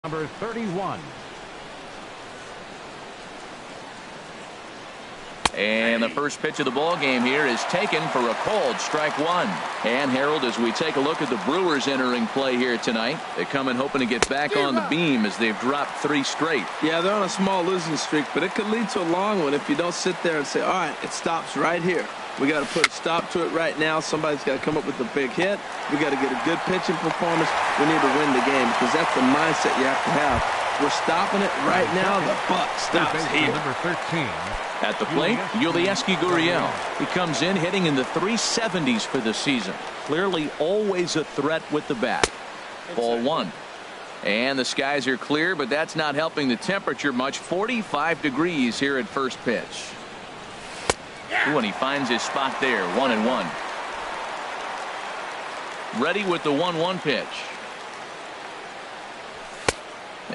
Number 31. And the first pitch of the ball game here is taken for a called strike one. And Harold, as we take a look at the Brewers entering play here tonight, they come in hoping to get back on the beam as they've dropped 3 straight. Yeah, they're on a small losing streak, but it could lead to a long one if you don't sit there and say, all right, it stops right here. We got to put a stop to it right now. Somebody's got to come up with a big hit. We got to get a good pitching performance. We need to win the game because that's the mindset you have to have. We're stopping it right now. The buck stops here. Number 13. At the plate, Yulieski Gurriel. He comes in hitting in the 370s for the season. Clearly always a threat with the bat. Ball one. And the skies are clear, but that's not helping the temperature much. 45 degrees here at first pitch. Ooh, and he finds his spot there. 1-1. Ready with the 1-1 pitch.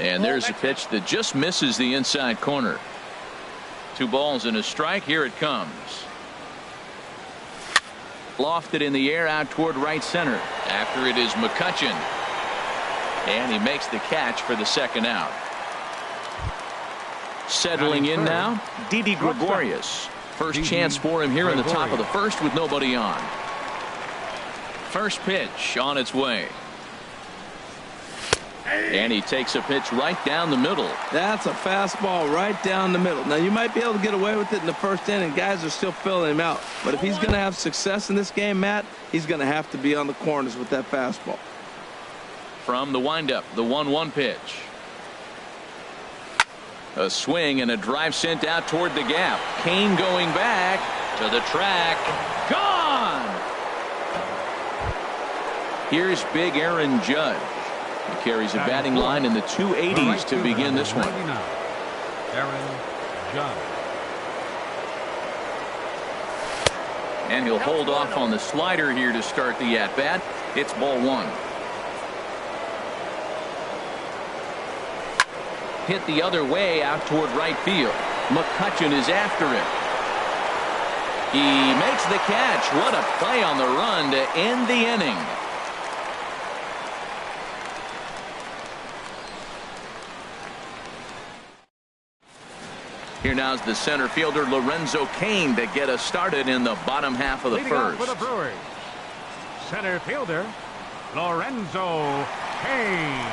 And there's a pitch that just misses the inside corner. 2 balls and a strike. Here it comes. Lofted in the air out toward right center. After it is McCutchen. And he makes the catch for the second out. Settling in now, Didi Gregorius. First chance for him here in the top of the first with nobody on. First pitch on its way. And he takes a pitch right down the middle. That's a fastball right down the middle. Now, you might be able to get away with it in the first inning. Guys are still filling him out. But if he's going to have success in this game, Matt, he's going to have to be on the corners with that fastball. From the windup, the 1-1 pitch. A swing and a drive sent out toward the gap. Kane going back to the track. Gone! Here's big Aaron Judge. He carries a batting line in the 280s to begin this one. Aaron Judge. And he'll hold off on the slider here to start the at-bat. It's ball one. Hit the other way out toward right field. McCutchen is after it. He makes the catch. What a play on the run to end the inning. Here now's the center fielder Lorenzo Cain to get us started in the bottom half of the first. For the Brewers, center fielder Lorenzo Cain.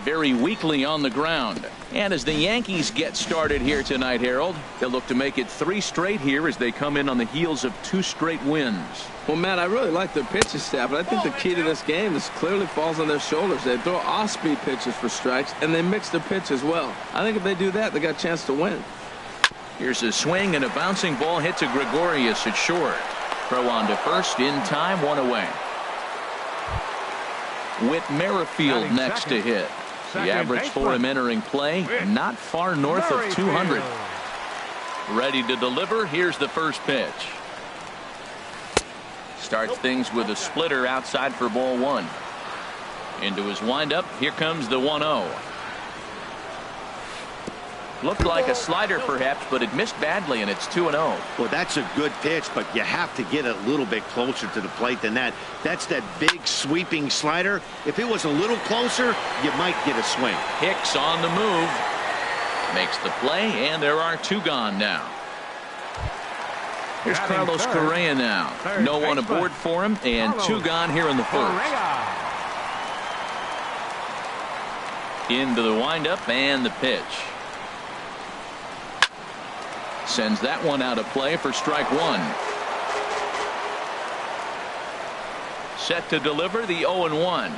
Very weakly on the ground. And as the Yankees get started here tonight, Harold, they'll look to make it 3 straight here as they come in on the heels of 2 straight wins. Well, Matt, I really like their pitching staff, but I think the key to this game is clearly falls on their shoulders. They throw off-speed pitches for strikes, and they mix their pitch as well. I think if they do that, they got a chance to win. Here's a swing and a bouncing ball hit to Gregorius at short. Throw on to first in time, 1 away. Whit Merrifield next to hit. The average for him entering play, not far north of 200. Ready to deliver. Here's the first pitch. Starts things with a splitter outside for ball one. Into his windup. Here comes the 1-0. Looked like a slider perhaps, but it missed badly, and it's 2-0. Well, that's a good pitch, but you have to get a little bit closer to the plate than that. That's that big sweeping slider. If it was a little closer, you might get a swing. Hicks on the move. Makes the play, and there are 2 gone now. Here's Carlos Correa now. No one aboard for him, and 2 gone here in the first. Into the windup and the pitch. Sends that one out of play for strike 1. Set to deliver the 0-1.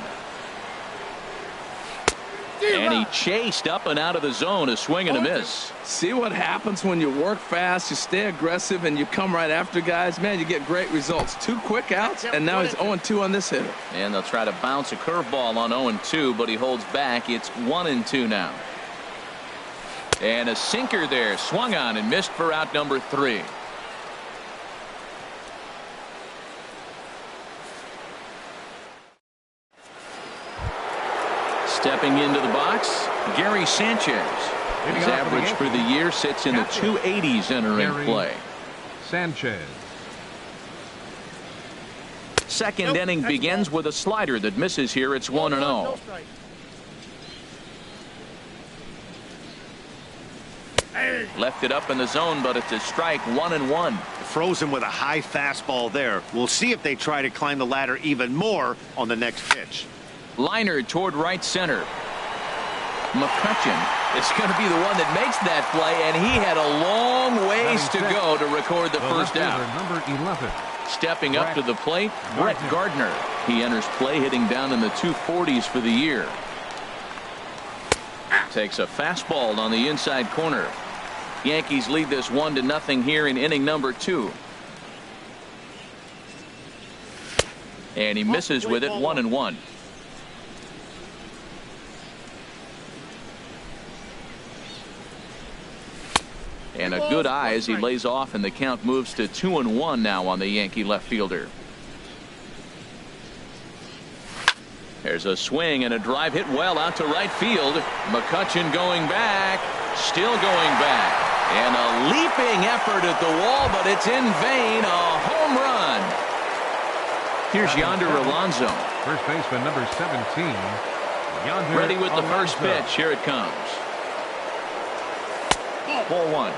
And he chased up and out of the zone. A swing and a miss. See what happens when you work fast, you stay aggressive, and you come right after guys. Man, you get great results. 2 quick outs, and now he's 0-2 on this hitter. And they'll try to bounce a curveball on 0-2, but he holds back. It's 1-2 now. And a sinker there, swung on and missed for out number 3. Stepping into the box, Gary Sanchez. His average for the year sits in the 280s entering play. Sanchez. Second inning begins with a slider that misses here. It's 1-0. Left it up in the zone, but it's a strike. 1-1. Frozen with a high fastball there. We'll see if they try to climb the ladder even more on the next pitch. Liner toward right center. McCutcheon is going to be the one that makes that play, and he had a long ways to go to record the first out. Number 11. Stepping up to the plate, Brett Gardner. He enters play hitting down in the 240s for the year. Takes a fastball on the inside corner. Yankees lead this 1-0 here in inning number 2. And he misses with it. 1-1. And a good eye as he lays off, and the count moves to 2-1 now on the Yankee left fielder. There's a swing and a drive hit well out to right field. McCutcheon going back, still going back, and a leaping effort at the wall, but it's in vain. A home run. Here's Yonder Alonso. First baseman number 17. Yonder Ready with the first Alonso. pitch. Here it comes. Ball 1.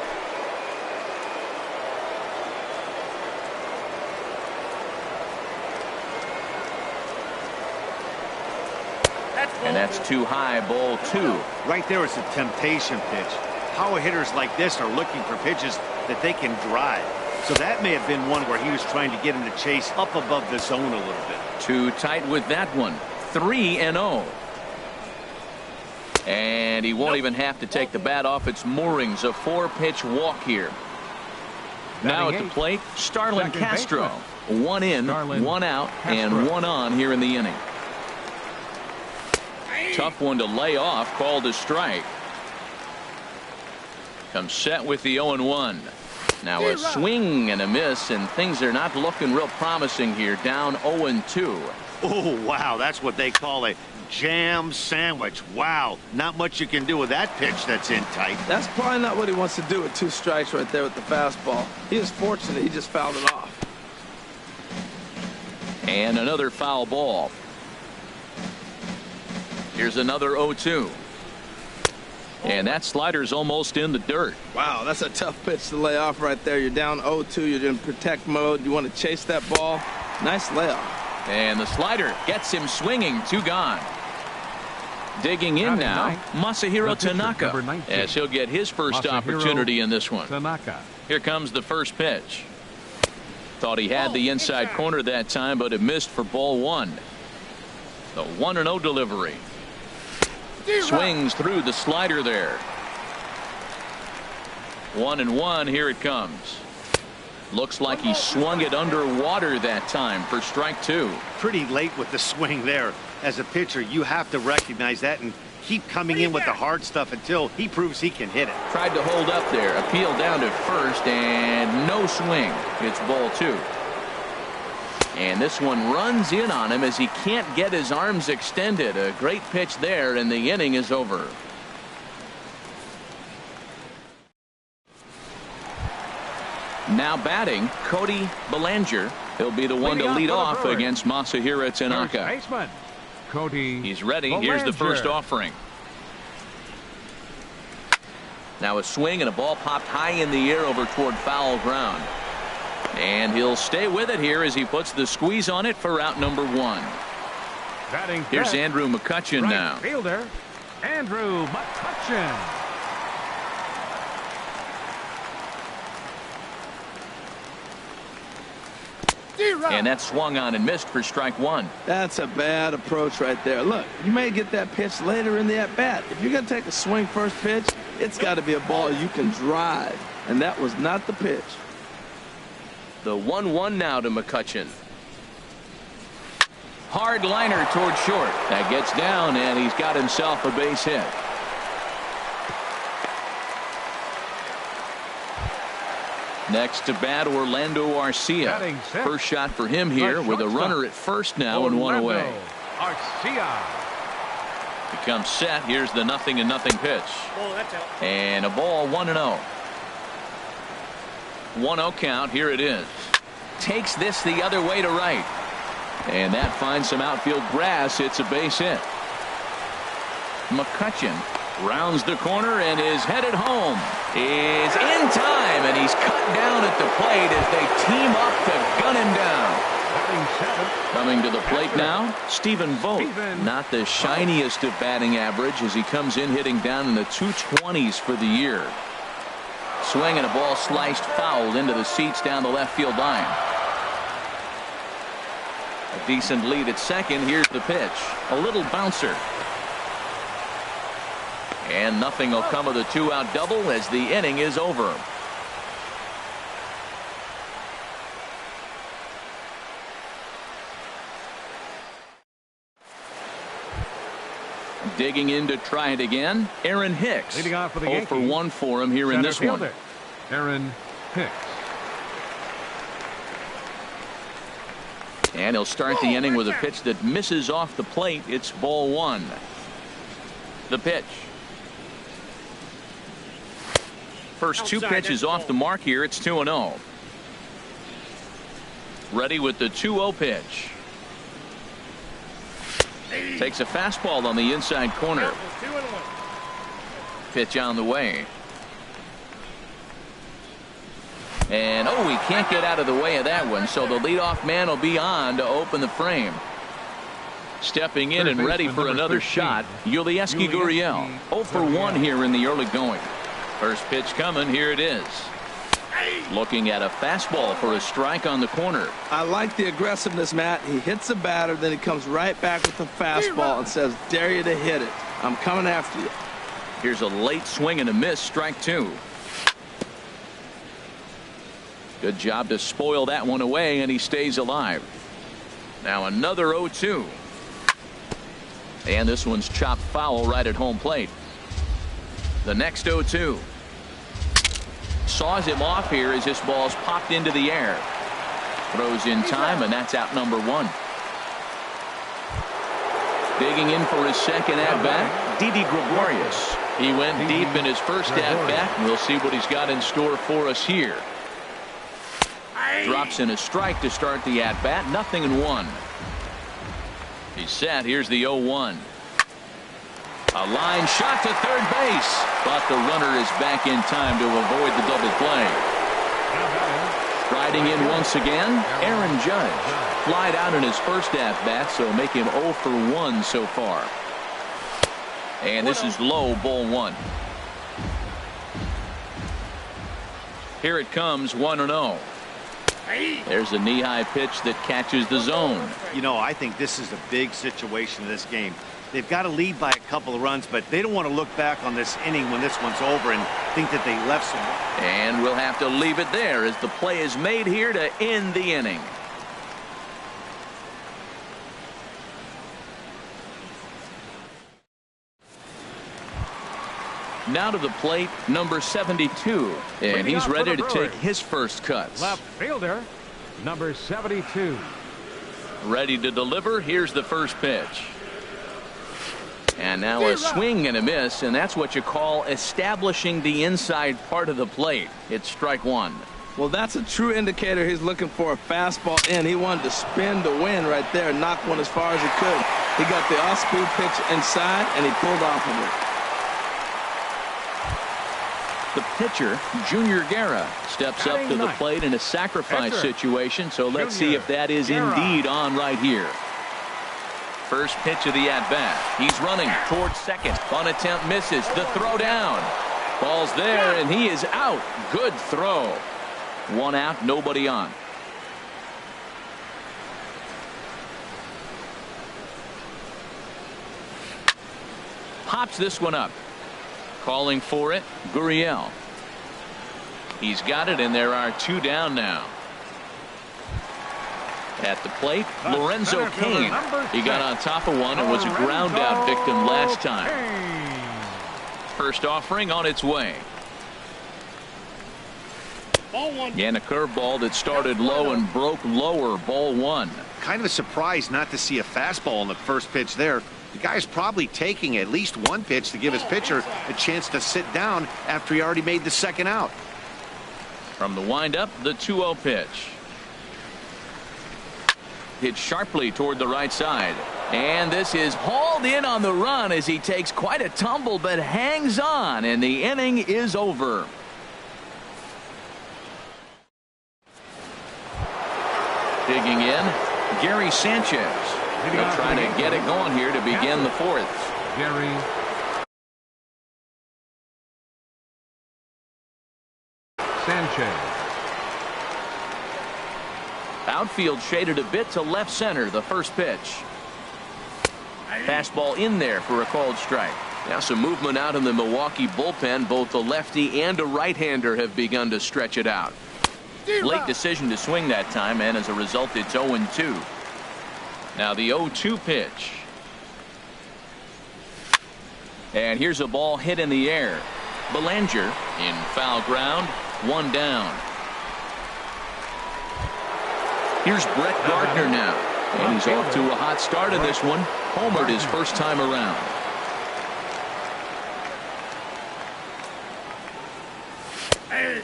And that's too high. Ball 2. Right there is a temptation pitch. Power hitters like this are looking for pitches that they can drive. So that may have been one where he was trying to get him to chase up above the zone a little bit. Too tight with that one. 3-0. And he won't even have to take the bat off its moorings. A 4-pitch walk here. Now at the plate, Starlin Castro. 1 in, 1 out, and 1 on here in the inning. Tough one to lay off, called a strike. Comes set with the 0-1. Now a swing and a miss, and things are not looking real promising here. Down 0-2. Oh, wow, that's what they call a jam sandwich. Wow, not much you can do with that pitch that's in tight. That's probably not what he wants to do with 2 strikes right there with the fastball. He is fortunate he just fouled it off. And another foul ball. Here's another 0-2. And that slider's almost in the dirt. Wow, that's a tough pitch to lay off right there. You're down 0-2. You're in protect mode. You want to chase that ball. Nice layoff. And the slider gets him swinging. 2 gone. Digging in now, Masahiro Tanaka, as he'll get his first opportunity in this one. Here comes the first pitch. Thought he had the inside corner that time, but it missed for ball 1. The 1-0 delivery. Swings through the slider there. 1-1. Here it comes. Looks like he swung it underwater that time for strike 2. Pretty late with the swing there. As a pitcher, you have to recognize that and keep coming in with the hard stuff until he proves he can hit it. Tried to hold up there. Appeal down to first, and no swing. It's ball 2. And this one runs in on him as he can't get his arms extended. A great pitch there, and the inning is over. Now batting, Cody Bellinger. He'll be the one to lead off against Masahiro Tanaka. Cody. He's ready. Here's the first offering. Now a swing and a ball popped high in the air over toward foul ground. And he'll stay with it here as he puts the squeeze on it for out number 1. Here's Andrew McCutcheon now. Fielder Andrew McCutcheon. And that swung on and missed for strike 1. That's a bad approach right there. Look, you may get that pitch later in the at-bat. If you're going to take a swing first pitch, it's got to be a ball you can drive. And that was not the pitch. The 1-1 now to McCutcheon. Hard liner toward short. That gets down, and he's got himself a base hit. Next to bat, Orlando Arcia. First shot for him here with a runner at first now and 1 away. Arcia. He comes set. Here's the 0-0 pitch. And a ball 1-0. 1-0 count. Here it is. Takes this the other way to right. And that finds some outfield grass. It's a base hit. McCutcheon rounds the corner and is headed home. Is in time, and he's cut down at the plate as they team up to gun him down. Coming to the plate now, Stephen Vogt. Not the shiniest of batting average as he comes in hitting down in the 220s for the year. Swing and a ball sliced foul into the seats down the left field line. A decent lead at second. Here's the pitch. A little bouncer. And nothing will come of the 2-out double as the inning is over. Digging in to try it again, Aaron Hicks. Leading off for the 0 for 1 for him here in this one. Aaron Hicks. And he'll start the inning with a pitch that misses off the plate. It's ball 1. The pitch. First 2 pitches off the mark here. It's 2-0. Ready with the 2-0 pitch. Takes a fastball on the inside corner. Pitch on the way. And he can't get out of the way of that one, so the leadoff man will be on to open the frame. Stepping in and ready for another shot, Yulieski Gurriel. 0 for 1 here in the early going. First pitch coming. Here it is. Looking at a fastball for a strike on the corner. I like the aggressiveness, Matt. He hits the batter, then he comes right back with the fastball and says, dare you to hit it. I'm coming after you. Here's a late swing and a miss. Strike 2. Good job to spoil that one away, and he stays alive. Now another 0-2. And this one's chopped foul right at home plate. The next 0-2. Saws him off here as this ball's popped into the air. Throws in time, and that's out number 1. Digging in for his second at-bat, Didi Gregorius. He went deep in his first at-bat, and we'll see what he's got in store for us here. Drops in a strike to start the at-bat. 0-1. He's set. Here's the 0-1. A line shot to third base, but the runner is back in time to avoid the double play. Riding in once again, Aaron Judge. Flied out in his first at-bat, so make him 0 for 1 so far. And this is low, ball 1. Here it comes, 1-0. There's a knee-high pitch that catches the zone. You know, I think this is a big situation in this game. They've got to lead by a couple of runs, but they don't want to look back on this inning when this one's over and think that they left some. And we'll have to leave it there as the play is made here to end the inning. Now to the plate, number 72, and he's ready to take his first cuts. Left fielder, number 72. Ready to deliver. Here's the first pitch. And now a swing and a miss, and that's what you call establishing the inside part of the plate. It's strike 1. Well, that's a true indicator he's looking for a fastball in. He wanted to spin to win right there and knock one as far as he could. He got the off-speed pitch inside, and he pulled off of it. The pitcher, Junior Guerra, steps up to the plate in a sacrifice situation, so let's see if that is indeed on right here. First pitch of the at-bat. He's running towards second. Bunt attempt misses. The throw down. Ball's there, and he is out. Good throw. 1 out, nobody on. Pops this one up. Calling for it, Gurriel. He's got it, and there are 2 down now. At the plate, Lorenzo Cain. He got on top of one and was a ground out victim last time. First offering on its way. And a curveball that started low and broke lower, ball 1. Kind of a surprise not to see a fastball on the first pitch there. The guy's probably taking at least one pitch to give his pitcher a chance to sit down after he already made the second out. From the windup, the 2-0 pitch. hit sharply toward the right side. And this is hauled in on the run as he takes quite a tumble but hangs on, and the inning is over. Digging in, Gary Sanchez. They'll try to get it going here to begin the fourth. Gary Sanchez. Outfield shaded a bit to left center, the first pitch. Fastball in there for a called strike. Now some movement out in the Milwaukee bullpen. Both the lefty and a right-hander have begun to stretch it out. Late decision to swing that time, and as a result it's 0-2. Now the 0-2 pitch. And here's a ball hit in the air. Belanger in foul ground, one down. Here's Brett Gardner now, and he's off to a hot start in this one. Homered his first time around.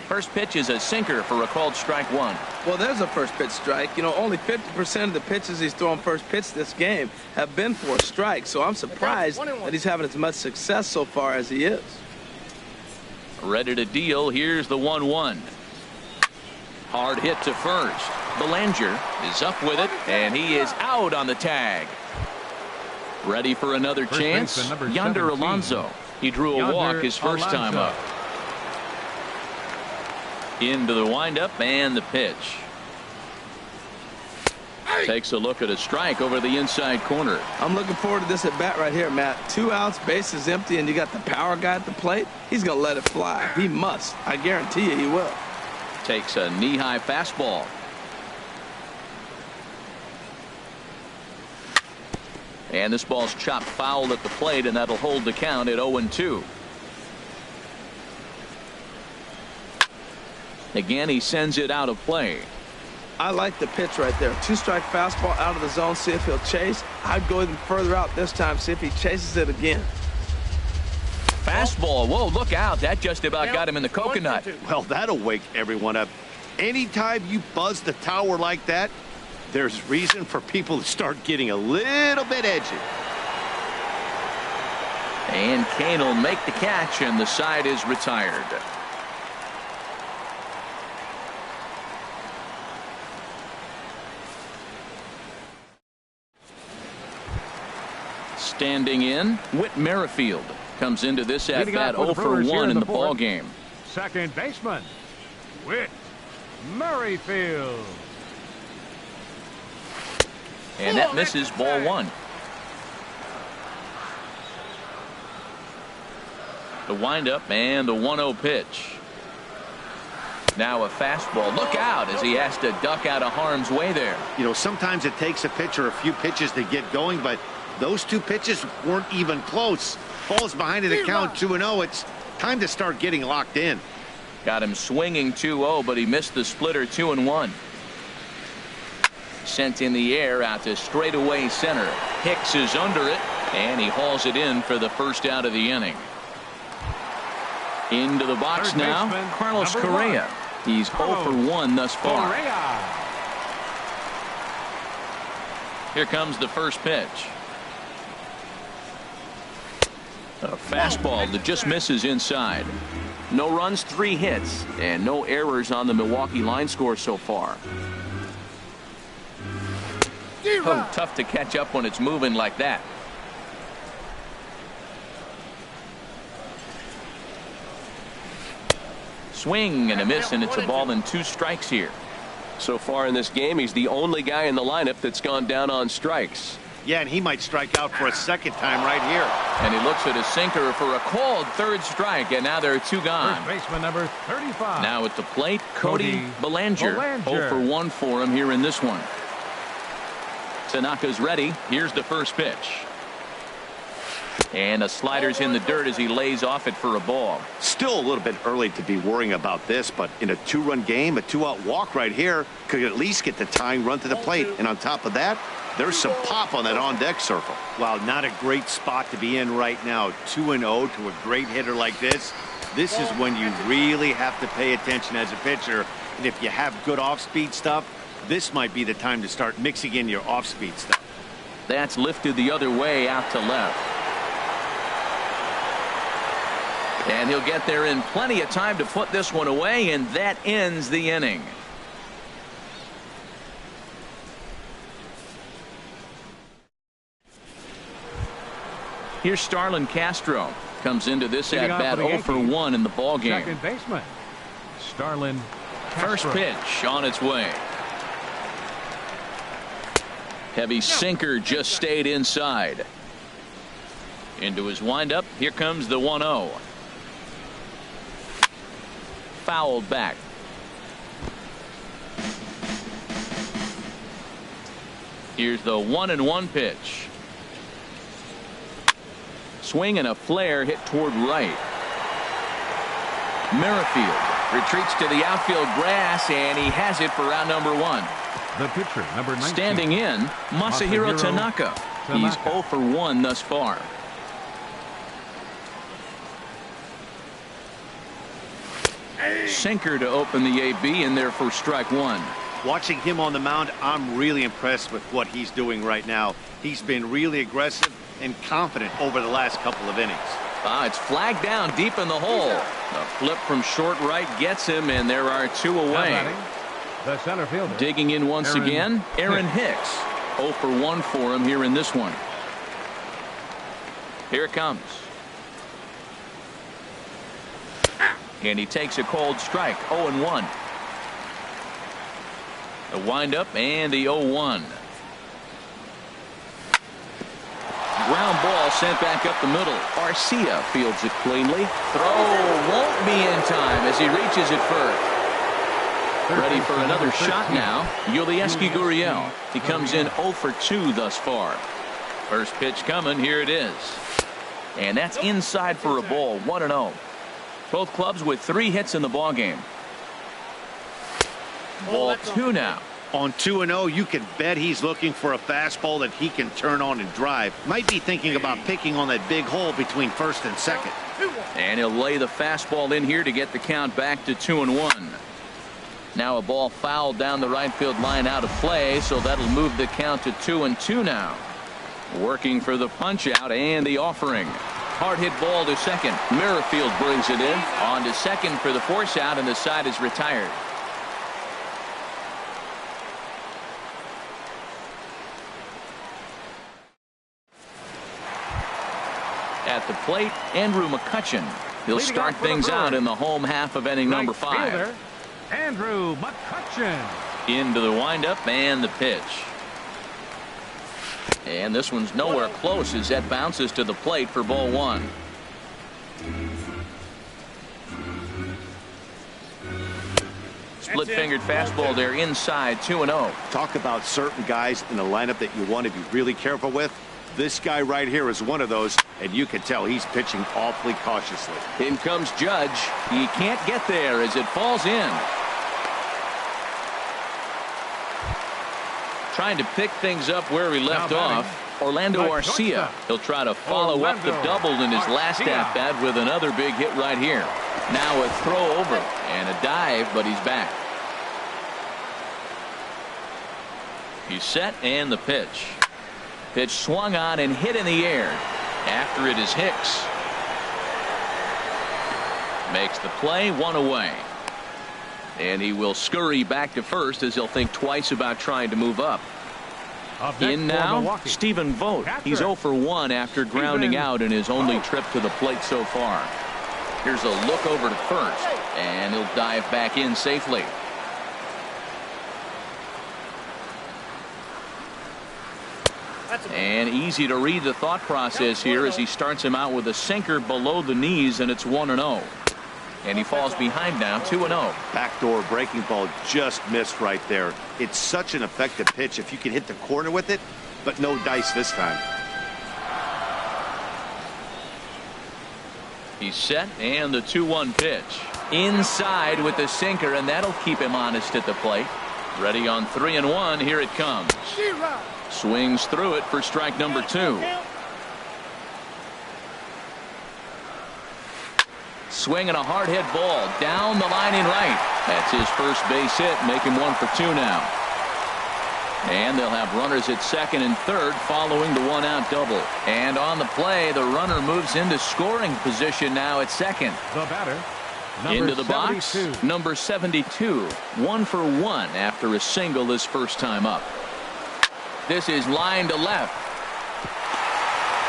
First pitch is a sinker for a called strike one. Well, there's a first pitch strike. You know, only 50% of the pitches he's throwing first pitch this game have been for a strike, so I'm surprised that he's having as much success so far as he is. Ready to deal. Here's the 1-1. Hard hit to first. Belanger is up with it, and he is out on the tag. Ready for another chance. Yonder Alonso. He drew a walk his first time up. Into the windup and the pitch. Takes a look at a strike over the inside corner. I'm looking forward to this at bat right here, Matt. 2 outs, base is empty, and you got the power guy at the plate. He's going to let it fly. He must. I guarantee you he will. Takes a knee-high fastball. And this ball's chopped foul at the plate, and that'll hold the count at 0-2. Again, he sends it out of play. I like the pitch right there. 2-strike fastball out of the zone. See if he'll chase. I'd go even further out this time. See if he chases it again. Fastball. Whoa, look out. That just about got him in the coconut. Well, that'll wake everyone up. Anytime you buzz the tower like that, there's reason for people to start getting a little bit edgy. And Kane will make the catch, and the side is retired. Standing in, Whit Merrifield comes into this at bat 0 for 1 in the ball game. Second baseman, Whit Merrifield. And that misses ball one. The windup and the 1-0 pitch. Now a fastball. Look out as he has to duck out of harm's way there. You know, sometimes it takes a pitcher a few pitches to get going, but those 2 pitches weren't even close. Ball's behind in the count 2-0. It's time to start getting locked in. Got him swinging 2-0, but he missed the splitter 2-1. Sent in the air out to straightaway center. Hicks is under it, and he hauls it in for the first out of the inning. Into the box now, Carlos Correa. He's 0 for 1 thus far. Here comes the first pitch. A fastball that just misses inside. No runs, 3 hits, and no errors on the Milwaukee line score so far. Oh, tough to catch up when it's moving like that. Swing and a miss, and it's a ball and 2 strikes here. So far in this game, he's the only guy in the lineup that's gone down on strikes. Yeah, and he might strike out for a second time right here. And he looks at a sinker for a called 3rd strike, and now there are 2 gone. First baseman number 35. Now at the plate, Cody Belanger. 0 for 1 for him here in this one. Tanaka's ready. Here's the first pitch. And a slider's in the dirt as he lays off it for a ball. Still a little bit early to be worrying about this, but in a 2-run game, a 2-out walk right here could at least get the tying run to the plate. And on top of that, there's some pop on that on-deck circle. Wow, not a great spot to be in right now. 2-0 to a great hitter like this. This is when you really have to pay attention as a pitcher. And if you have good off-speed stuff, This might be the time to start mixing in your off-speed stuff. That's lifted the other way out to left. And he'll get there in plenty of time to put this one away, and that ends the inning. Here's Starlin Castro. Comes into this at bat 0 for 1 in the ball game. Second baseman, Starlin First Castro. pitch on its way. Heavy sinker just stayed inside. Into his windup. Here comes the 1-0. Fouled back. Here's the 1-1 pitch. Swing and a flare hit toward right. Merrifield retreats to the outfield grass, and he has it for round number 1. The pitcher, number 19. Standing in, Masahiro Tanaka. He's 0 for 1 thus far. Sinker to open the AB, in there for strike 1. Watching him on the mound, I'm really impressed with what he's doing right now. He's been really aggressive and confident over the last couple of innings. It's flagged down deep in the hole. A flip from short right gets him, and there are 2 away. The center fielder. Digging in once again, Aaron Hicks. 0 for 1 for him here in this one. Here it comes. And he takes a cold strike. 0-1. The windup and the 0-1. Ground ball sent back up the middle. Arcia fields it cleanly. Throw won't be in time as he reaches it first. Ready for another shot now. Yulieski Gurriel. He comes in 0 for 2 thus far. First pitch coming. Here it is. And that's inside for a ball. 1-0. Both clubs with 3 hits in the ballgame. Ball 2 now. On 2-0, you can bet he's looking for a fastball that he can turn on and drive. Might be thinking about picking on that big hole between first and second. And he'll lay the fastball in here to get the count back to 2-1. Now a ball fouled down the right field line out of play, so that'll move the count to 2-2 now. Working for the punch out and the offering. Hard hit ball to second. Merrifield brings it in. On to second for the force out, and the side is retired. At the plate, Andrew McCutchen. He'll start things out in the home half of inning number 5. Fielder, Andrew McCutchen. Into the windup and the pitch. And this one's nowhere close as that bounces to the plate for ball 1. Split-fingered fastball there inside. 2-0. Talk about certain guys in the lineup that you want to be really careful with. This guy right here is one of those, and you can tell he's pitching awfully cautiously. In comes Judge. He can't get there as it falls in. Trying to pick things up where he left off. Orlando Arcia. He'll try to follow up the double in his last at-bat with another big hit right here. Now a throw over and a dive, but he's back. He's set and the pitch. Pitch swung on and hit in the air. After it is Hicks. Makes the play, 1 away. And he will scurry back to first as he'll think twice about trying to move up. In now, Stephen Vogt. He's 0 for 1 after grounding out in his only trip to the plate so far. Here's a look over to first, and he'll dive back in safely. And easy to read the thought process here as he starts him out with a sinker below the knees, and it's 1-0. And he falls behind now, 2-0. Backdoor breaking ball just missed right there. It's such an effective pitch if you can hit the corner with it, but no dice this time. He's set, and the 2-1 pitch. Inside with the sinker, and that'll keep him honest at the plate. Ready on 3-1. Here it comes. Swings through it for strike number 2. Swinging a hard hit ball down the line in right. That's his first base hit, make him 1 for 2 now. And they'll have runners at second and third following the one-out double. And on the play, the runner moves into scoring position now at second. The batter, Into the 72. box, number 72. 1 for 1 after a single his first time up. This is line to left.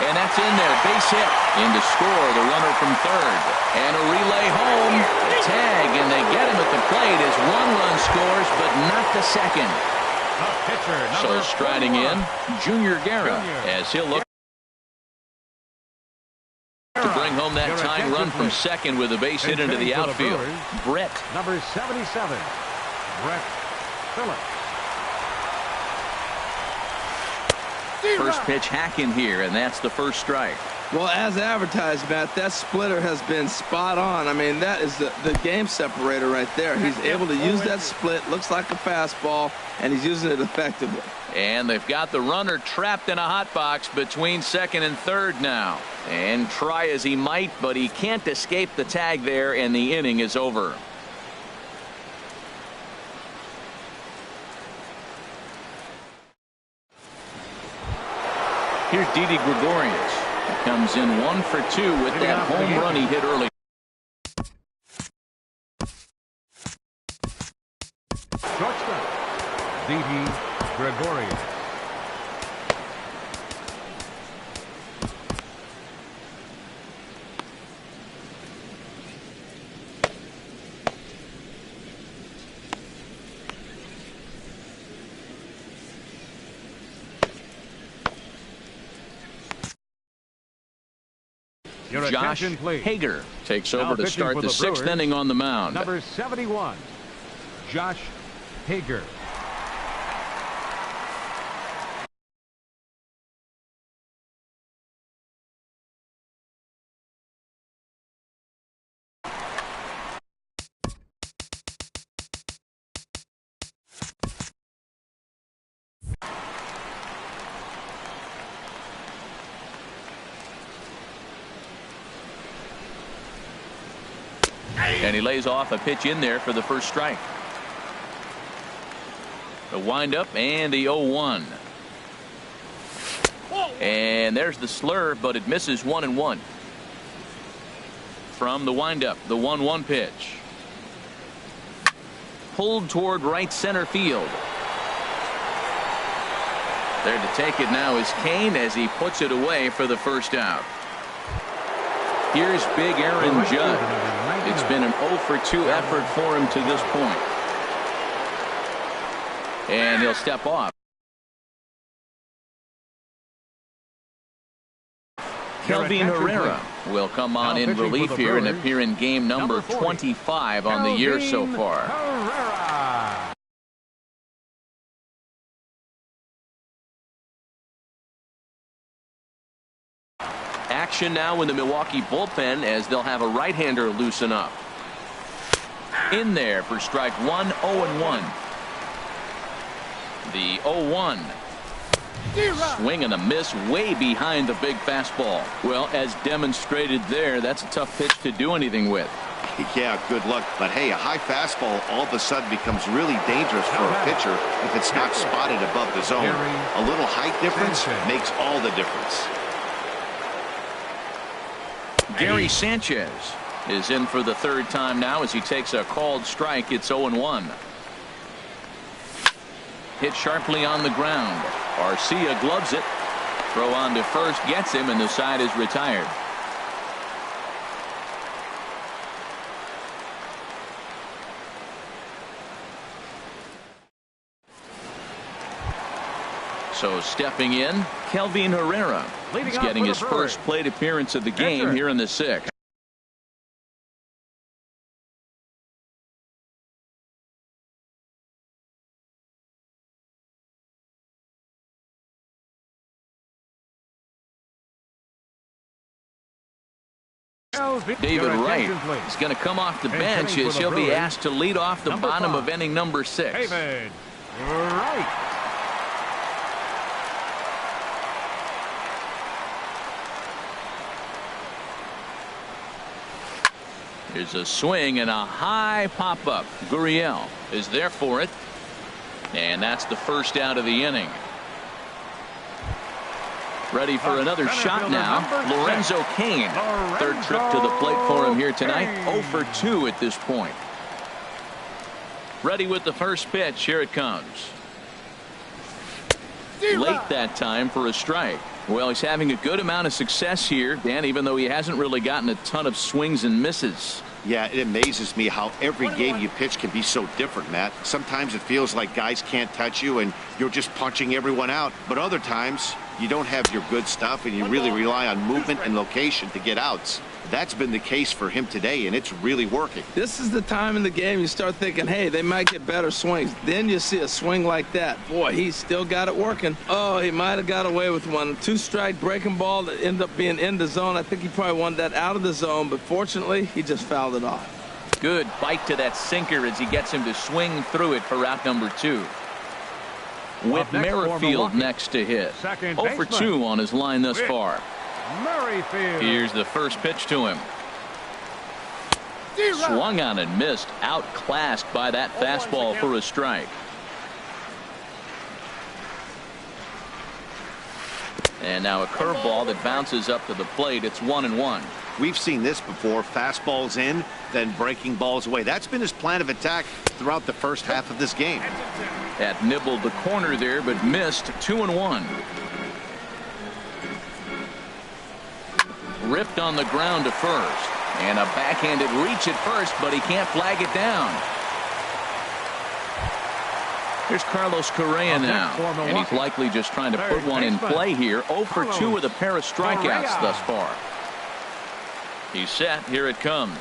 And that's in there. Base hit. In to score, the runner from third. And a relay home. Tag, and they get him at the plate as one run scores, but not the second. Pitcher, So striding 41. in, Junior Guerra, as he'll look to bring home that tying run from second with a base hit into the outfield. Brett. Number 77, Brett Phillips. First pitch hacking here, and that's the first strike. Well, as advertised, Matt, that splitter has been spot on. I mean, that is the game separator right there. He's able to use that split, looks like a fastball, and he's using it effectively. And they've got the runner trapped in a hot box between second and third now. And try as he might, but he can't escape the tag there, and the inning is over. Here's Didi Gregorius. He comes in 1 for 2 with that home run he hit early. Shortstop, Didi Gregorius. Your Josh attention, please. Hager takes Now over to pitching start for the the 6th Brewers, inning on the mound. Number 71, Josh Hager. And he lays off a pitch in there for the first strike. The windup and the 0-1. And there's the slur, but it misses 1-1. From the windup, the 1-1 pitch. Pulled toward right center field. There to take it now is Kane as he puts it away for the first out. Here's big Aaron Judd. It's been an 0 for 2 effort for him to this point. And he'll step off. Kelvin Herrera will come on in relief here and appear in game number 25 on the year so far. Herrera. Action now in the Milwaukee bullpen as they'll have a right-hander loosen up. In there for strike 1, 0-1. The 0-1. Swing and a miss way behind the big fastball. Well, as demonstrated there, that's a tough pitch to do anything with. Yeah, good luck. But hey, a high fastball all of a sudden becomes really dangerous for a pitcher if it's not spotted above the zone. A little height difference makes all the difference. Gary Sanchez is in for the third time now as he takes a called strike. It's 0-1. Hit sharply on the ground. Arcia gloves it. Throw on to first gets him, and the side is retired. So stepping in, Kelvin Herrera. He's getting his first plate appearance of the game here in the 6th. David Wright is going to come off the bench as he'll be asked to lead off the bottom of inning number 6. David Wright. Here's a swing and a high pop-up. Gurriel is there for it. And that's the first out of the inning. Ready for another shot now. Lorenzo Cain. Third trip to the plate for him here tonight. 0 for 2 at this point. Ready with the first pitch. Here it comes. Late that time for a strike. Well, he's having a good amount of success here, Dan, even though he hasn't really gotten a ton of swings and misses. Yeah, it amazes me how every game you pitch can be so different, Matt. Sometimes it feels like guys can't touch you and you're just punching everyone out. But other times you don't have your good stuff and you really rely on movement and location to get outs. That's been the case for him today, and it's really working. This is the time in the game you start thinking, hey, they might get better swings. Then you see a swing like that. Boy, he's still got it working. Oh, he might have got away with one. 2-strike breaking ball that ended up being in the zone. I think he probably wanted that out of the zone, but fortunately, he just fouled it off. Good bite to that sinker as he gets him to swing through it for out number 2. With Merrifield next to hit. 0 for 2 on his line thus far. Merrifield. Here's the first pitch to him. Swung on and missed. Outclassed by that fastball for a strike. And now a curveball that bounces up to the plate. It's 1-1. We've seen this before. Fastballs in, then breaking balls away. That's been his plan of attack throughout the first half of this game. That nibbled the corner there, but missed. 2-1. Ripped on the ground to first. And a backhanded reach at first, but he can't flag it down. Here's Carlos Correa now. And he's likely just trying to put one in play here. 0 for 2 with a pair of strikeouts thus far. He's set. Here it comes.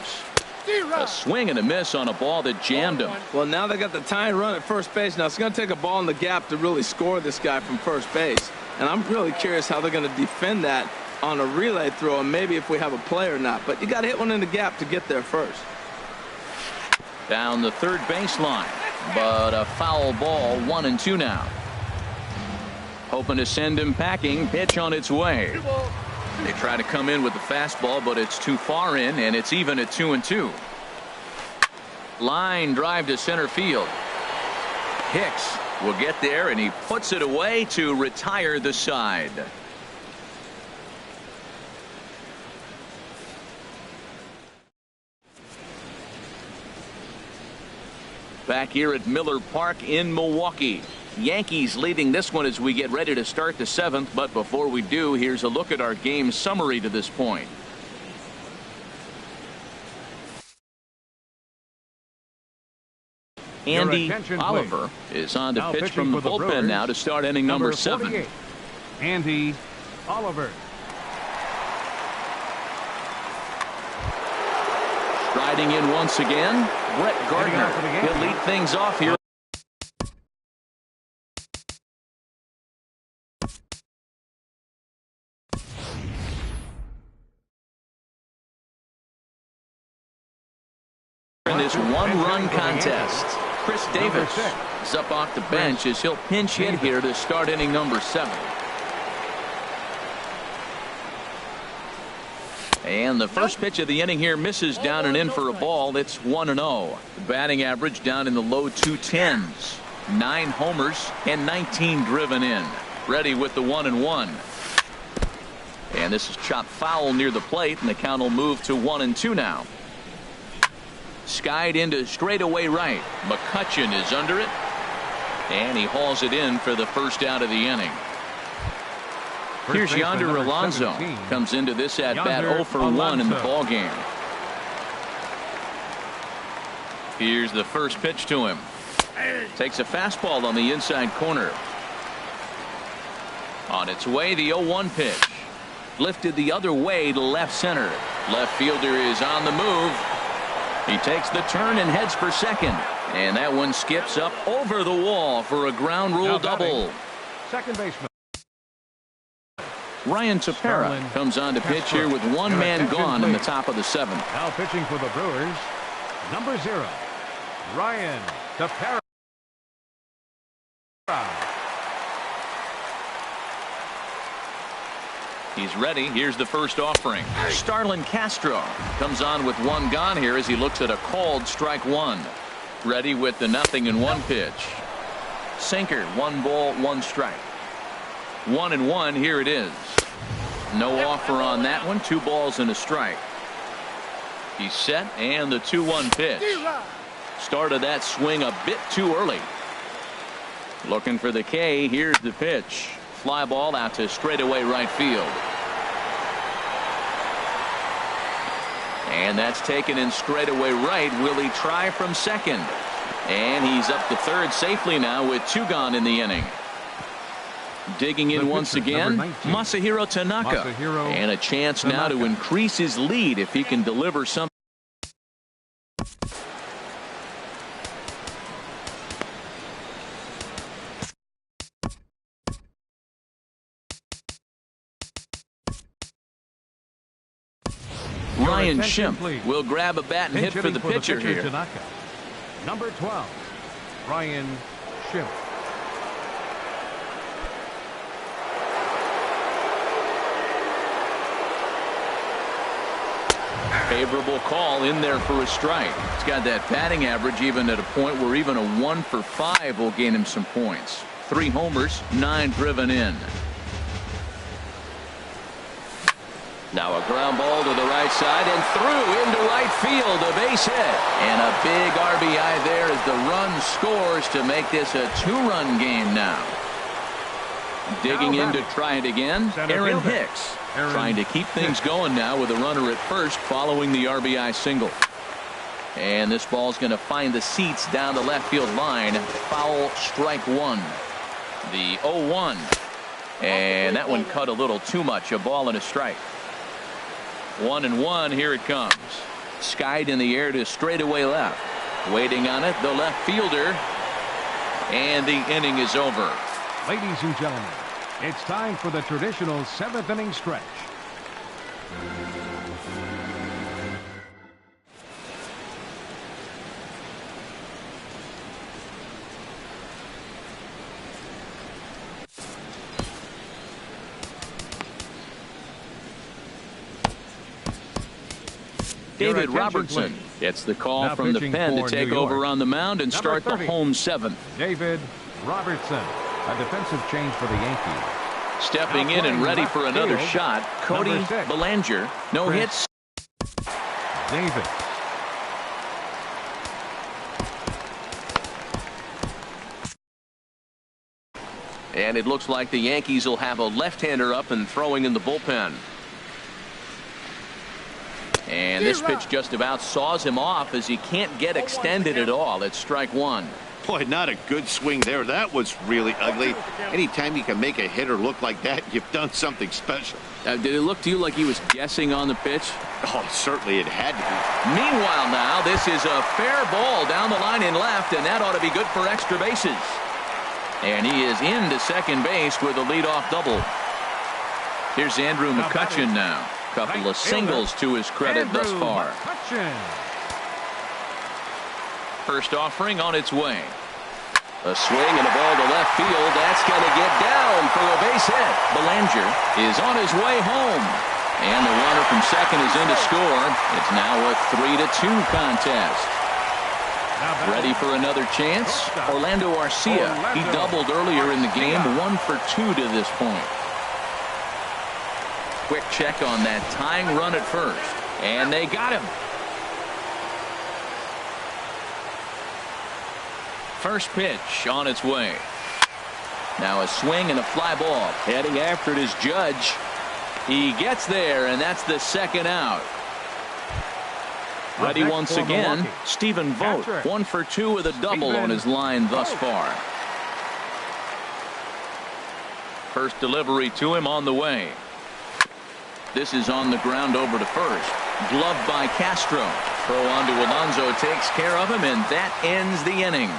A swing and a miss on a ball that jammed him. Well, now they got the tying run at first base. Now it's going to take a ball in the gap to really score this guy from first base. And I'm really curious how they're going to defend that on a relay throw, and maybe if we have a play or not. But you got to hit one in the gap to get there first. Down the third baseline, but a foul ball. 1-2 now. Hoping to send him packing. Pitch on its way. They try to come in with the fastball, but it's too far in, and it's even at 2-2. Line drive to center field. Hicks will get there, and he puts it away to retire the side. Back here at Miller Park in Milwaukee. Yankees leading this one as we get ready to start the 7th. But before we do, here's a look at our game summary to this point. Andy Oliver is on to pitch from the bullpen now to start inning number 7. Andy Oliver. Striding in once again, Brett Gardner. He'll lead things off here. In this one-run contest, Chris Davis is up off the bench as he'll pinch hit here to start inning number 7. And the first pitch of the inning here misses down and in for a ball. It's 1-0. The batting average down in the low 210s. 9 homers and 19 driven in. Ready with the 1-1. And this is chopped foul near the plate, and the count will move to 1-2 now. Skied into straightaway right. McCutchen is under it, and he hauls it in for the first out of the inning. Here's Yonder Alonso. Comes into this at bat 0 for 1 in the ball game. Here's the first pitch to him. Takes a fastball on the inside corner. On its way, the 0-1 pitch. Lifted the other way to left center. Left fielder is on the move. He takes the turn and heads for second. And that one skips up over the wall for a ground rule double. Second baseman Ryan Tepera comes on to pitch here with one man gone in the top of the 7th. now pitching for the Brewers, number 0, Ryan Tepera. He's ready. Here's the first offering. Starlin Castro comes on with one gone here as he looks at a called strike 1. Ready with the 0-1 pitch. Sinker, 1 ball, 1 strike. 1-1, here it is. No offer on that one. 2 balls and a strike. He's set, and the 2-1 pitch. Started that swing a bit too early. Looking for the K. Here's the pitch. Fly ball out to straightaway right field. And that's taken in straightaway right. Will he try from second? And he's up to third safely now with 2 gone in the inning. Digging in once again, Masahiro Tanaka. And a chance now to increase his lead if he can deliver something. Ryan Schimpf will grab a bat and hit for the pitcher here. Tanaka. Number 12, Ryan Schimpf. Favorable call in there for a strike. He's got that batting average even at a point where even a 1 for 5 will gain him some points. 3 homers, 9 driven in. Now a ground ball to the right side and through into right field, a base hit. And a big RBI there as the run scores to make this a 2-run game now. Digging in to try it again, Aaron Hicks. Trying to keep things going now with a runner at first following the RBI single. And this ball's going to find the seats down the left field line. Foul, strike 1. The 0-1. And that one cut a little too much. A ball and a strike. 1-1, here it comes. Skied in the air to straightaway left. Waiting on it, the left fielder. And the inning is over. Ladies and gentlemen, it's time for the traditional 7th inning stretch. David Robertson gets the call now from the pen to take over on the mound and start the 30, home 7th. David Robertson, a defensive change for the Yankees. Stepping in and ready for another shot, Cody Bellinger. No hits. David. And it looks like the Yankees will have a left-hander up and throwing in the bullpen. And this pitch just about saws him off as he can't get extended at all. It's strike 1. Boy, not a good swing there. That was really ugly. Anytime you can make a hitter look like that, you've done something special. Did it look to you like he was guessing on the pitch? Oh, certainly it had to be. Meanwhile now, this is a fair ball down the line in left, and that ought to be good for extra bases. And he is into second base with a leadoff double. Here's Andrew McCutchen now. Couple of singles to his credit thus far. First offering on its way. A swing and a ball to left field. That's going to get down for a base hit. Bellinger is on his way home. And the runner from second is in to score. It's now a 3-2 contest. Ready for another chance? Orlando Arcia. He doubled earlier in the game. 1 for 2 to this point. Quick check on that tying run at first. And they got him. First pitch on its way. Now a swing and a fly ball. Heading after it is Judge. He gets there, and that's the second out. Ready once again, Stephen Vogt. 1 for 2 with a double on his line thus far. First delivery to him on the way. This is on the ground over to first. Gloved by Castro. Throw on to Alonso takes care of him, and that ends the inning.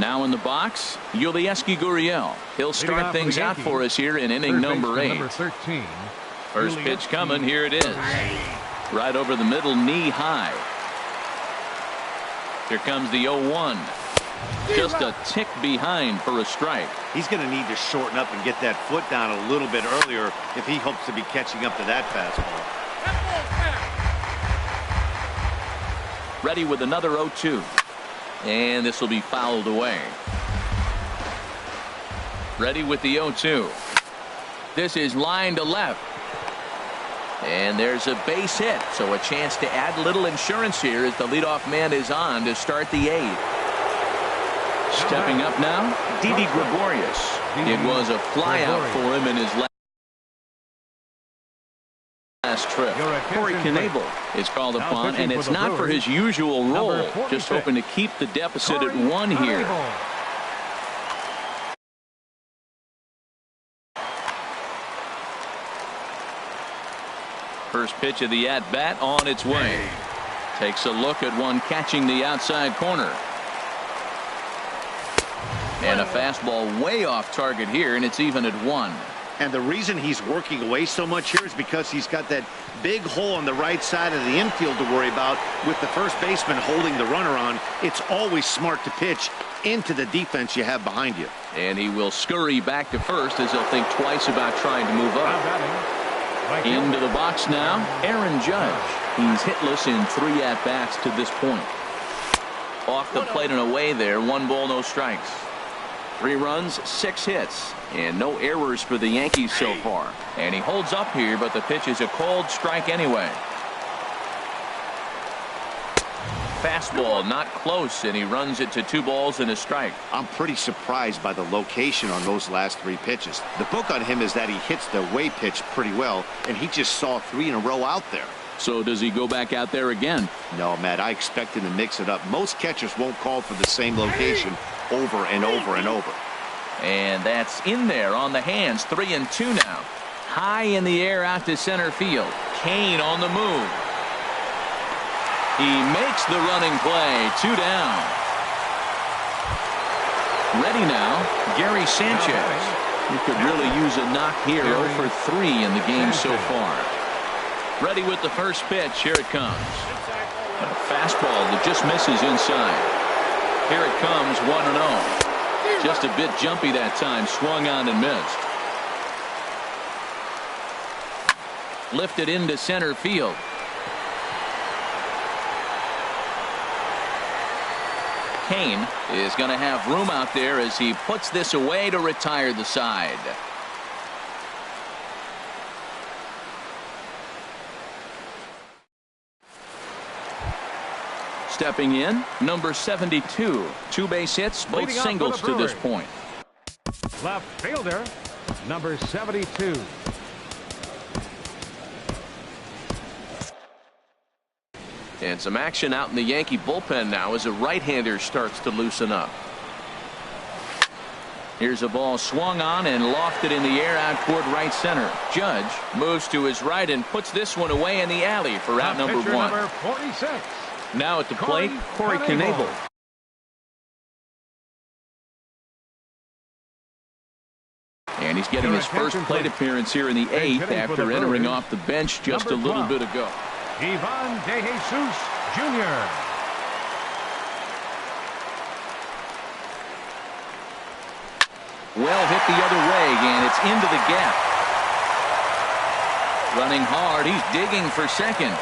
Now in the box, Yulieski Gurriel. He'll start things out for us here in inning number 8. Number 13. First pitch coming. Here it is. Right over the middle, knee high. Here comes the 0-1. Just a tick behind for a strike. He's going to need to shorten up and get that foot down a little bit earlier if he hopes to be catching up to that fastball. Ready with another 0-2. And this will be fouled away. Ready with the 0-2. This is line to left. And there's a base hit, so a chance to add a little insurance here as the leadoff man is on to start the 8th. Stepping up now, Didi Gregorius. It was a flyout for him in his last trip. Corey Knebel is called upon, and it's not for his usual role, just hoping to keep the deficit at 1 here. First pitch of the at-bat on its way. Takes a look at one catching the outside corner. And a fastball way off target here, and it's even at 1. And the reason he's working away so much here is because he's got that big hole on the right side of the infield to worry about with the first baseman holding the runner on. It's always smart to pitch into the defense you have behind you. And he will scurry back to first as he'll think twice about trying to move up. Into the box now, Aaron Judge. He's hitless in 3 at-bats to this point. Off the plate and away there, 1 ball, no strikes. 3 runs, 6 hits, and no errors for the Yankees so far. And he holds up here, but the pitch is a cold strike anyway. Fastball not close, and he runs it to 2 balls and a strike. I'm pretty surprised by the location on those last 3 pitches. The book on him is that he hits the way pitch pretty well, and he just saw 3 in a row out there. So does he go back out there again? No, Matt, I expect him to mix it up. Most catchers won't call for the same location over and over and over. And that's in there on the hands. 3-2 now. High in the air out to center field. Kane on the move. He makes the running play. 2 down. Ready now, Gary Sanchez. He could really use a knock here. 0 for 3 in the game so far. Ready with the first pitch. Here it comes. A fastball that just misses inside. Here it comes, 1-0. Just a bit jumpy that time. Swung on and missed. Lifted into center field. Kane is going to have room out there as he puts this away to retire the side. Stepping in, number 72. 2 base hits, both singles to this point. Left fielder, number 72. And some action out in the Yankee bullpen now as a right-hander starts to loosen up. Here's a ball swung on and lofted in the air out toward right center. Judge moves to his right and puts this one away in the alley for out number 1. Number 46. Now at the plate, Corey Knebel. And he's getting his first plate appearance here in the 8th after entering off the bench just a little bit ago. Ivan De Jesus Jr. Well hit the other way, and it's into the gap. Running hard, he's digging for second.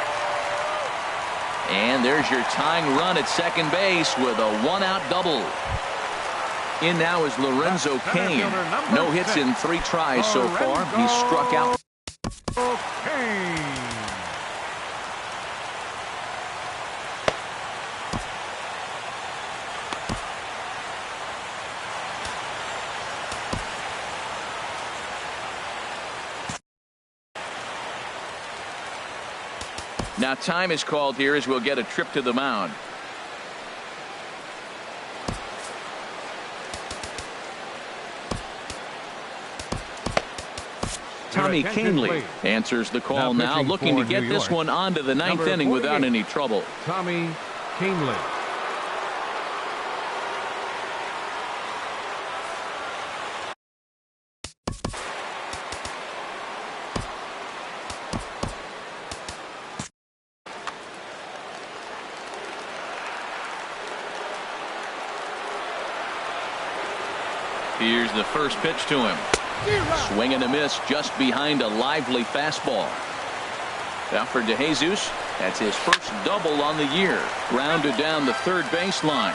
And there's your tying run at second base with a 1-out double. In now is Lorenzo Cain. No hits in 3 tries so far. He's struck out. Cain. Now time is called here as we'll get a trip to the mound. Tommy Kahnle answers the call now, looking to get this one onto the 9th inning without any trouble. Tommy Kahnle. Here's the first pitch to him. Swing and a miss just behind a lively fastball. Now for De Jesus. That's his first double on the year. Grounded down the third baseline.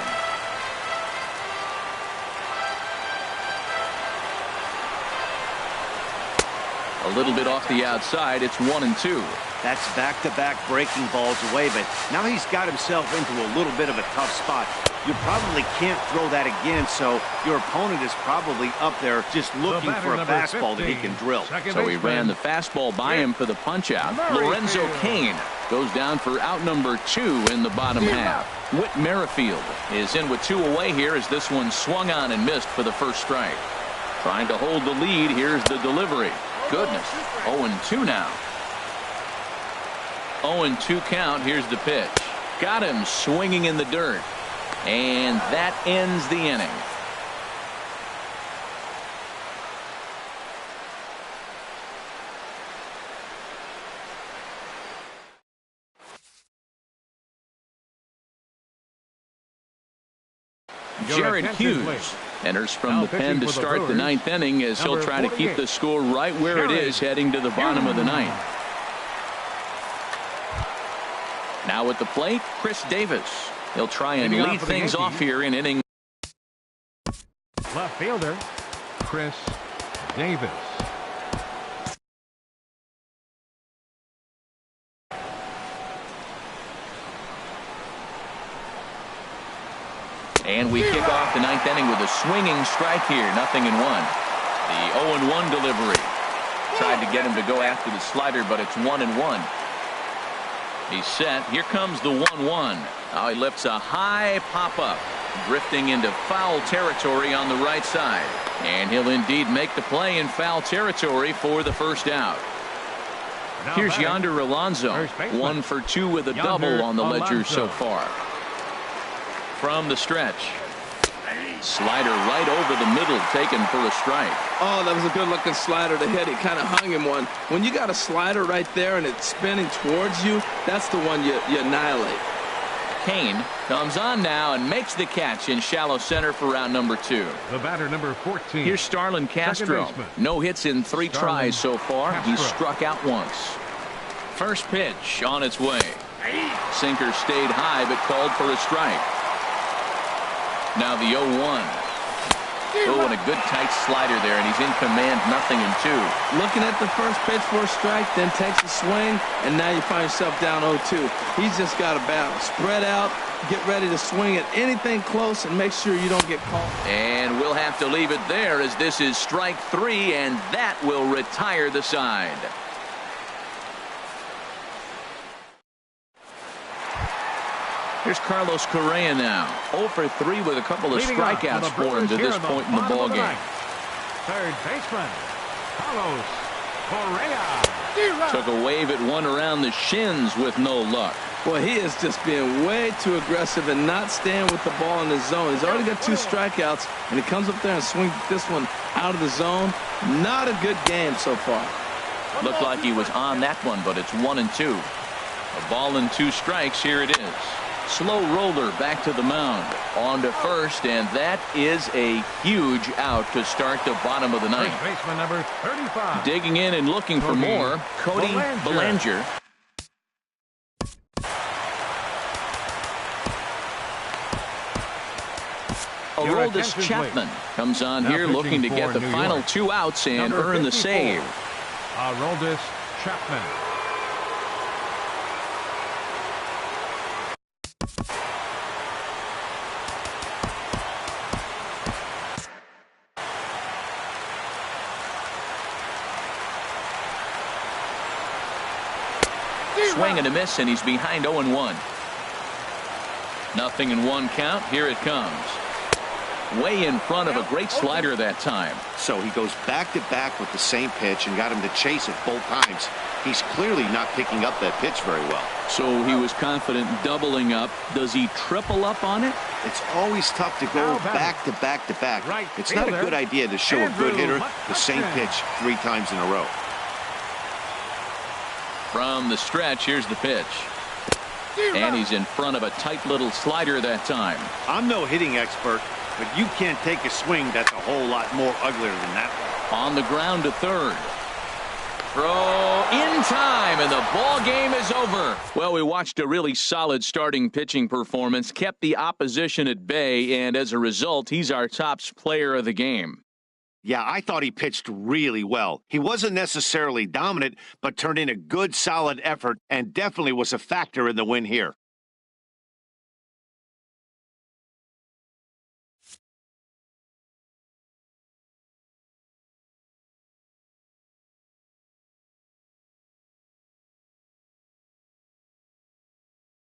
A little bit off the outside. It's 1-2. That's back-to-back breaking balls away, but now he's got himself into a little bit of a tough spot. You probably can't throw that again, so your opponent is probably up there just looking for a fastball 15, that he can drill. So he ran the fastball by him for the punch-out. Lorenzo Cain goes down for out number 2 in the bottom half. Whit Merrifield is in with 2 away here as this one swung on and missed for the first strike. Trying to hold the lead. Here's the delivery. Goodness. 0-2 now. 0-2 count. Here's the pitch. Got him swinging in the dirt. And that ends the inning. Jared Hughes enters from the pen to start the 9th inning as he'll try to keep the score right where it is heading to the bottom of the 9th. Now at the plate, Chris Davis. He'll try and lead things off here in inning. Left fielder, Chris Davis. And we kick off the 9th inning with a swinging strike here. 0-1. The 0-1 delivery. Tried to get him to go after the slider, but it's 1-1. He's set. Here comes the 1-1. Now he lifts a high pop-up, drifting into foul territory on the right side. And he'll indeed make the play in foul territory for the first out. Here's Yonder Alonso. 1 for 2 with a double on the ledger so far. From the stretch. Slider right over the middle, taken for a strike. Oh, that was a good-looking slider to hit. He kind of hung him one. When you got a slider right there and it's spinning towards you, that's the one you annihilate. Cain comes on now and makes the catch in shallow center for round number 2. The batter, number 14. Here's Starlin Castro. No hits in 3 tries so far. He's struck out once. First pitch on its way. Sinker stayed high but called for a strike. Now the 0-1. Oh, and a good tight slider there, and he's in command. 0-2. Looking at the first pitch for a strike, then takes a swing, and now you find yourself down 0-2. He's just got a battle. Spread out, get ready to swing at anything close, and make sure you don't get caught. And we'll have to leave it there as this is strike 3, and that will retire the side. Here's Carlos Correa now. 0 for 3 with a couple of strikeouts for him to this point in the ballgame. Third baseman, Carlos Correa. Took a wave at one around the shins with no luck. Boy, he is just being way too aggressive and not staying with the ball in the zone. He's already got 2 strikeouts, and he comes up there and swings this one out of the zone. Not a good game so far. Looked like he was on that one, but it's 1-2. A ball and 2 strikes. Here it is. Slow roller back to the mound. On to first, and that is a huge out to start the bottom of the 9th. First baseman number 35. Digging in and looking for more, Cody Bellinger. Aroldis Chapman comes on here looking to get the final 2 outs and earn the save. Aroldis Chapman. Swing and a miss, and he's behind 0-1. 0-1 count. Here it comes. Way in front of a great slider that time. So he goes back-to-back with the same pitch and got him to chase it both times. He's clearly not picking up that pitch very well. So he was confident doubling up. Does he triple up on it? It's always tough to go back-to-back-to-back. It's not a good idea to show a good hitter the same pitch 3 times in a row. From the stretch, here's the pitch. And he's in front of a tight little slider that time. I'm no hitting expert, but you can't take a swing that's a whole lot more uglier than that one. On the ground to third. throw in time, and the ball game is over. Well, we watched a really solid starting pitching performance, kept the opposition at bay, and as a result, he's our top player of the game. Yeah, I thought he pitched really well. He wasn't necessarily dominant, but turned in a good, solid effort and definitely was a factor in the win here.